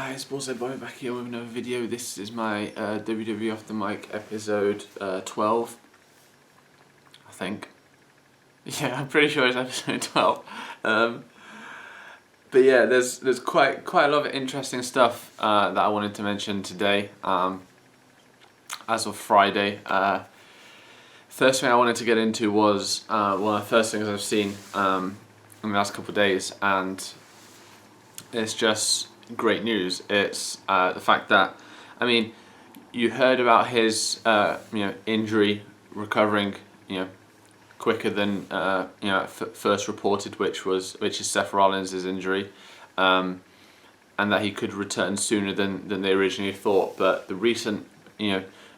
Hi, it's Ballside Boy back here with another video. This is my WWE Off the Mic episode 12, I think. Yeah, I'm pretty sure it's episode 12. But yeah, there's quite a lot of interesting stuff that I wanted to mention today. As of Friday, first thing I wanted to get into was one of the first things I've seen in the last couple of days, and it's just great news. It's the fact that, I mean, you heard about his injury recovering quicker than first reported, which is Seth Rollins' injury, and that he could return sooner than they originally thought. But the recent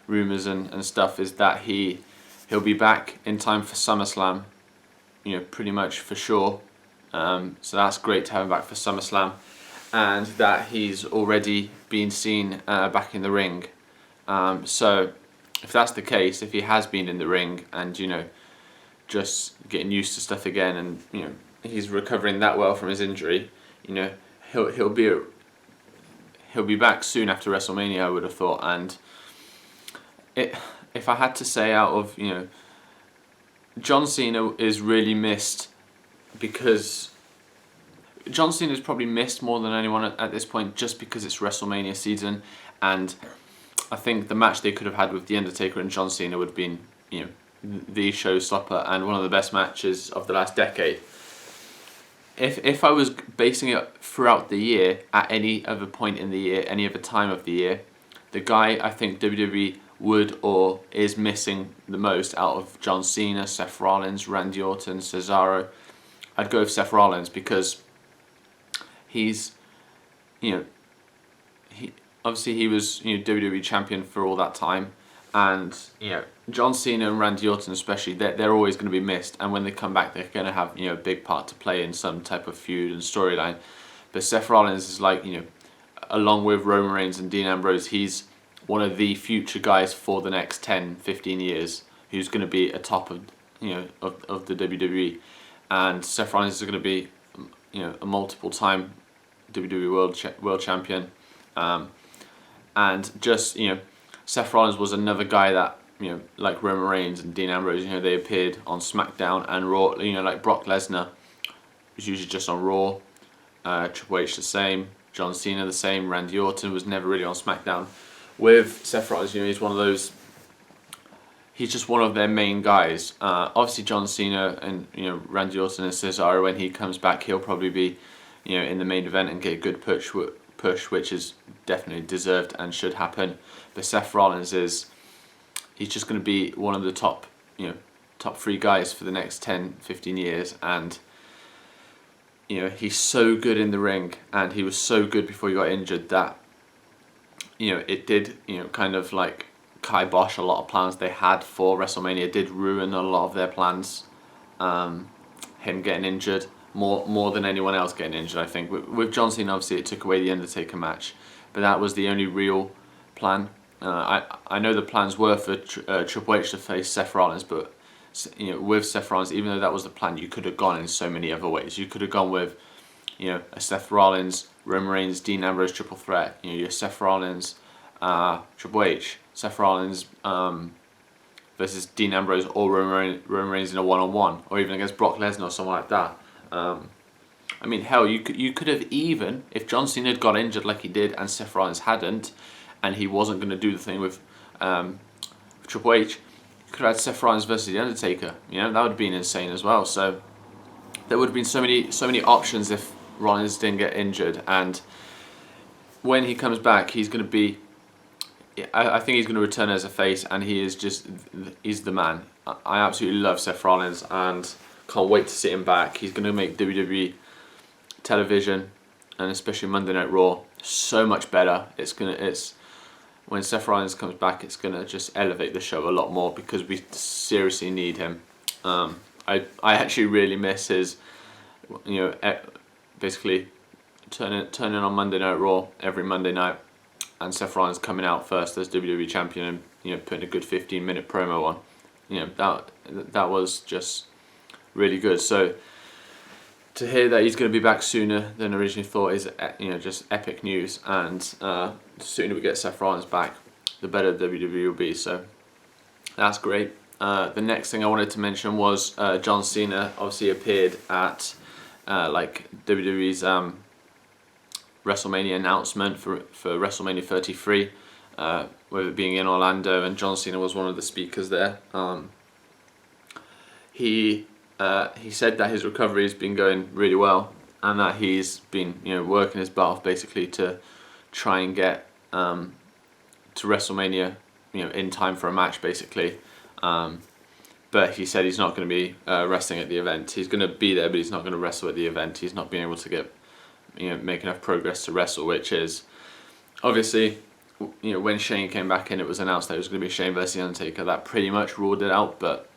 rumors and stuff is that he'll be back in time for SummerSlam, pretty much for sure. So that's great to have him back for SummerSlam. And that he's already been seen back in the ring. So if that's the case, if he has been in the ring and just getting used to stuff again, and he's recovering that well from his injury, he'll be back soon after WrestleMania, I would have thought. And if I had to say, out of John Cena is really missed, because John Cena is probably missed more than anyone at this point, just because it's WrestleMania season, and I think the match they could have had with The Undertaker and John Cena would have been, the showstopper and one of the best matches of the last decade. If I was basing it throughout the year, at any other point in the year, any other time of the year, the guy I think WWE would or is missing the most out of John Cena, Seth Rollins, Randy Orton, Cesaro, I'd go with Seth Rollins, because he's, he obviously was WWE champion for all that time, and John Cena and Randy Orton especially, they're always going to be missed, and when they come back, they're going to have a big part to play in some type of feud and storyline. But Seth Rollins is like, along with Roman Reigns and Dean Ambrose, he's one of the future guys for the next 10-15 years, who's going to be a top of of the WWE, and Seth Rollins is going to be a multiple time WWE world champion, and just Seth Rollins was another guy that like Roman Reigns and Dean Ambrose, they appeared on SmackDown and Raw. Like Brock Lesnar was usually just on Raw, Triple H the same, John Cena the same, Randy Orton was never really on SmackDown. With Seth Rollins, he's one of those. He's just one of their main guys. Obviously, John Cena and Randy Orton and Cesaro, when he comes back, he'll probably be in the main event and get a good push, which is definitely deserved and should happen. But Seth Rollins he's just going to be one of the top three guys for the next 10-15 years, and he's so good in the ring, and he was so good before he got injured that it did kind of like kibosh a lot of plans they had for WrestleMania. It did ruin a lot of their plans. Him getting injured more than anyone else getting injured, I think. With John Cena, obviously, it took away the Undertaker match, but that was the only real plan. I know the plans were for Triple H to face Seth Rollins, but with Seth Rollins, even though that was the plan, you could have gone in so many other ways. You could have gone with a Seth Rollins, Roman Reigns, Dean Ambrose triple threat. Your Seth Rollins, Triple H, Seth Rollins versus Dean Ambrose or Roman Reigns in a one-on-one, or even against Brock Lesnar or something like that. I mean, hell, you could have, even if John Cena had got injured like he did and Seth Rollins hadn't, and he wasn't going to do the thing with Triple H, you could have had Seth Rollins versus The Undertaker. That would have been insane as well. So there would have been so many options if Rollins didn't get injured. And when he comes back, he's going to be, I think he's going to return as a face, and he's the man. I absolutely love Seth Rollins, and can't wait to see him back. He's going to make WWE television, and especially Monday Night Raw, so much better. When Seth Rollins comes back, it's going to just elevate the show a lot more, because we seriously need him. I actually really miss his, basically turning on Monday Night Raw every Monday night, and Seth Rollins coming out first as WWE champion, and putting a good 15-minute promo on. That was just really good. So to hear that he's going to be back sooner than originally thought is, just epic news. And the sooner we get Seth Rollins back, the better WWE will be. So that's great. The next thing I wanted to mention was John Cena obviously appeared at WWE's WrestleMania announcement for WrestleMania 33, with it being in Orlando, and John Cena was one of the speakers there. He said that his recovery has been going really well, and that he's been working his butt off basically to try and get to WrestleMania in time for a match basically. But he said he's not going to be wrestling at the event. He's going to be there, but he's not going to wrestle at the event. He's not being able to get make enough progress to wrestle, which is obviously when Shane came back in, it was announced that it was going to be Shane versus The Undertaker. That pretty much ruled it out, but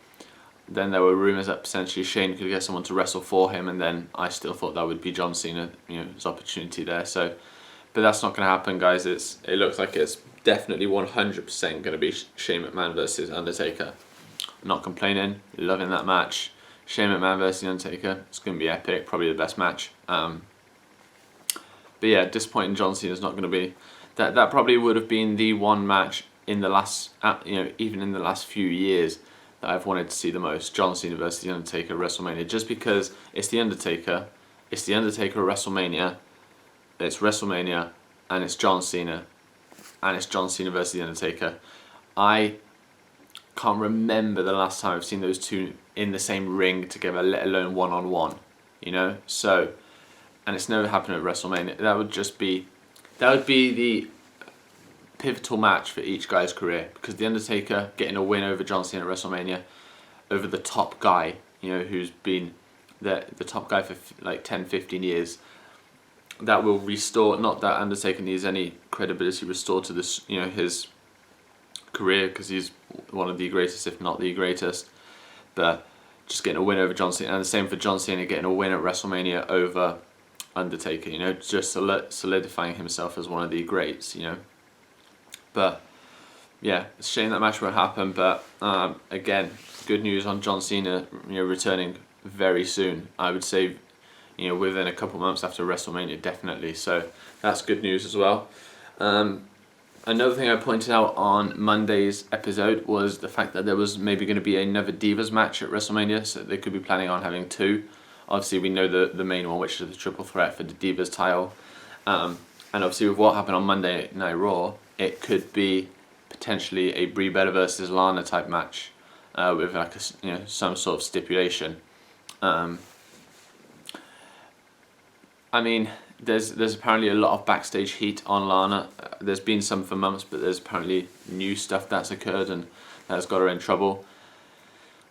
then there were rumours that potentially Shane could get someone to wrestle for him, and then I still thought that would be John Cena, his opportunity there. So, but that's not going to happen, guys. It looks like it's definitely 100% going to be Shane McMahon versus Undertaker. Not complaining, loving that match. Shane McMahon versus The Undertaker. It's going to be epic, probably the best match. But yeah, disappointing John Cena's not going to be. That probably would have been the one match in the last, even in the last few years that I've wanted to see the most. John Cena versus The Undertaker at WrestleMania, just because it's The Undertaker. It's The Undertaker at WrestleMania. It's WrestleMania, and it's John Cena, and it's John Cena versus The Undertaker. I can't remember the last time I've seen those two in the same ring together, let alone one-on-one. So, and it's never happened at WrestleMania. That would be the pivotal match for each guy's career, because The Undertaker getting a win over John Cena at WrestleMania, over the top guy, who's been the top guy for like 10-15 years. That will restore, not that Undertaker needs any credibility restored to this, his career, because he's one of the greatest, if not the greatest, but just getting a win over John Cena, and the same for John Cena getting a win at WrestleMania over Undertaker, just solidifying himself as one of the greats, But yeah, it's a shame that match won't happen, but again, good news on John Cena, returning very soon. I would say, within a couple months after WrestleMania, definitely. So that's good news as well. Another thing I pointed out on Monday's episode was the fact that there was maybe going to be another Divas match at WrestleMania, so they could be planning on having two. Obviously, we know the main one, which is the triple threat for the Divas title. And obviously, with what happened on Monday Night Raw, it could be potentially a Brie Bella versus Lana type match, with like some sort of stipulation. I mean, there's apparently a lot of backstage heat on Lana. There's been some for months, but there's apparently new stuff that's occurred and that's got her in trouble,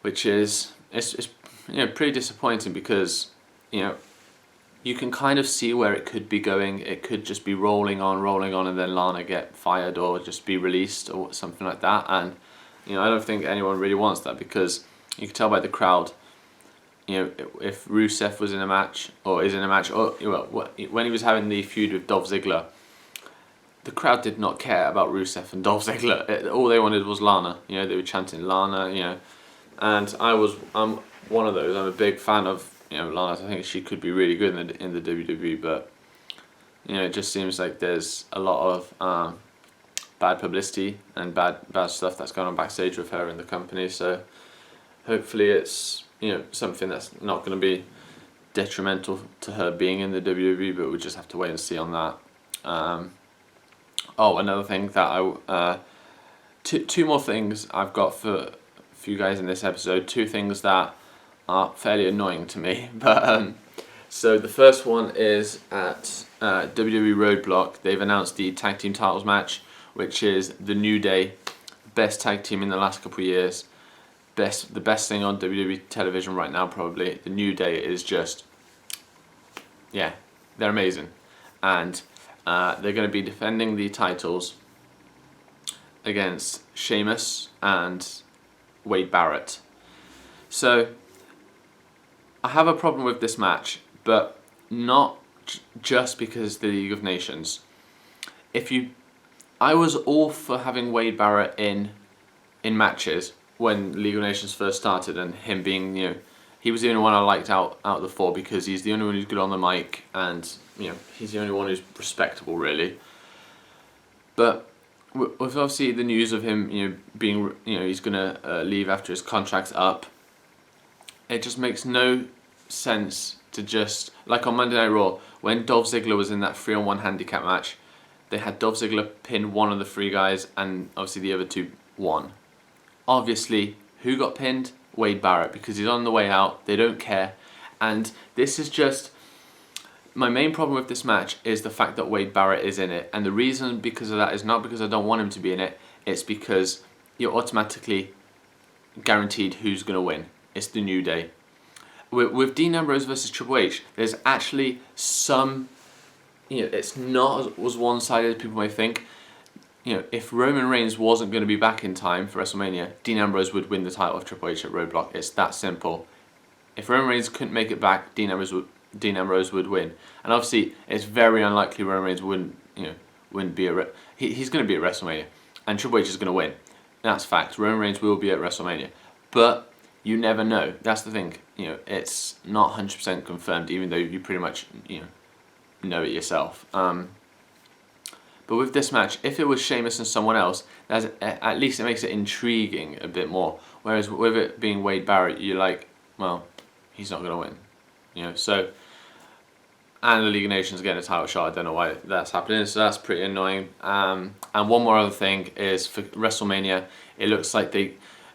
which is it's pretty disappointing, because you can kind of see where it could be going. It could just be rolling on, and then Lana get fired or just be released or something like that. And I don't think anyone really wants that, because you can tell by the crowd. If Rusev was in a match, or is in a match, or when he was having the feud with Dolph Ziggler, the crowd did not care about Rusev and Dolph Ziggler. All they wanted was Lana. They were chanting Lana. And I'm one of those. I'm a big fan of Lana. I think she could be really good in the WWE, but it just seems like there's a lot of bad publicity and bad stuff that's going on backstage with her in the company. So hopefully it's something that's not going to be detrimental to her being in the WWE, but we'll just have to wait and see on that. Another thing that two more things I've got for you guys in this episode. Two things that are fairly annoying to me, but so the first one is at WWE Roadblock. They've announced the tag team titles match, which is the New Day, best tag team in the last couple of years. The best thing on WWE television right now, probably. The New Day is just, they're amazing, and they're going to be defending the titles against Sheamus and Wade Barrett. So I have a problem with this match, but not just because the League of Nations. I was all for having Wade Barrett in matches when League of Nations first started, and him being he was the only one I liked out of the four because he's the only one who's good on the mic, and he's the only one who's respectable, really. But with obviously the news of him being he's gonna leave after his contract's up, it just makes no sense to just, like on Monday Night Raw when Dolph Ziggler was in that 3-on-1 handicap match, they had Dolph Ziggler pin one of the three guys and obviously the other two won. Obviously, who got pinned? Wade Barrett, because he's on the way out. They don't care. And this is just, my main problem with this match is the fact that Wade Barrett is in it. And the reason because of that is not because I don't want him to be in it. It's because you're automatically guaranteed who's going to win. It's the New Day. With Dean Ambrose versus Triple H, there's actually some, it's not as one-sided as people may think. If Roman Reigns wasn't going to be back in time for WrestleMania, Dean Ambrose would win the title of Triple H at Roadblock. It's that simple. If Roman Reigns couldn't make it back, Dean Ambrose would win. And obviously, it's very unlikely Roman Reigns wouldn't be at he's going to be at WrestleMania, and Triple H is going to win. That's fact. Roman Reigns will be at WrestleMania, but you never know. That's the thing. It's not 100% confirmed, even though you pretty much know it yourself. But with this match, if it was Sheamus and someone else, at least it makes it intriguing a bit more. Whereas with it being Wade Barrett, you're like, well, he's not going to win. So, and the League of Nations getting a title shot, I don't know why that's happening, so that's pretty annoying. And one more other thing is for WrestleMania, it looks like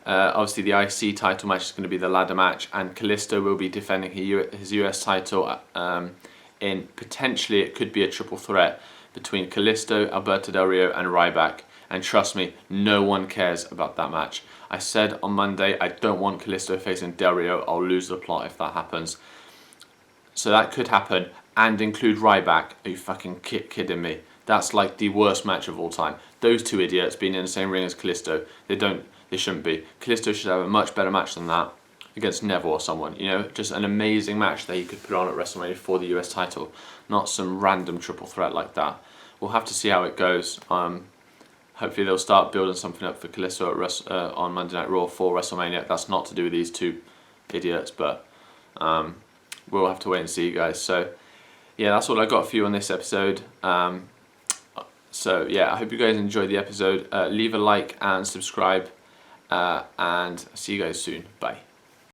obviously the IC title match is going to be the ladder match, and Kalisto will be defending his US title in potentially, it could be a triple threat between Kalisto, Alberto Del Rio and Ryback. And trust me, no one cares about that match. I said on Monday, I don't want Kalisto facing Del Rio. I'll lose the plot if that happens. So that could happen and include Ryback. Are you fucking kidding me? That's like the worst match of all time. Those two idiots being in the same ring as Kalisto, they shouldn't be. Kalisto should have a much better match than that against Neville or someone. Just an amazing match that he could put on at WrestleMania for the US title, not some random triple threat like that. We'll have to see how it goes. Hopefully they'll start building something up for Kalisto on Monday Night Raw for WrestleMania. That's not to do with these two idiots, but we'll have to wait and see, guys. So yeah, that's all I got for you on this episode. So yeah, I hope you guys enjoyed the episode. Leave a like and subscribe, and see you guys soon. Bye.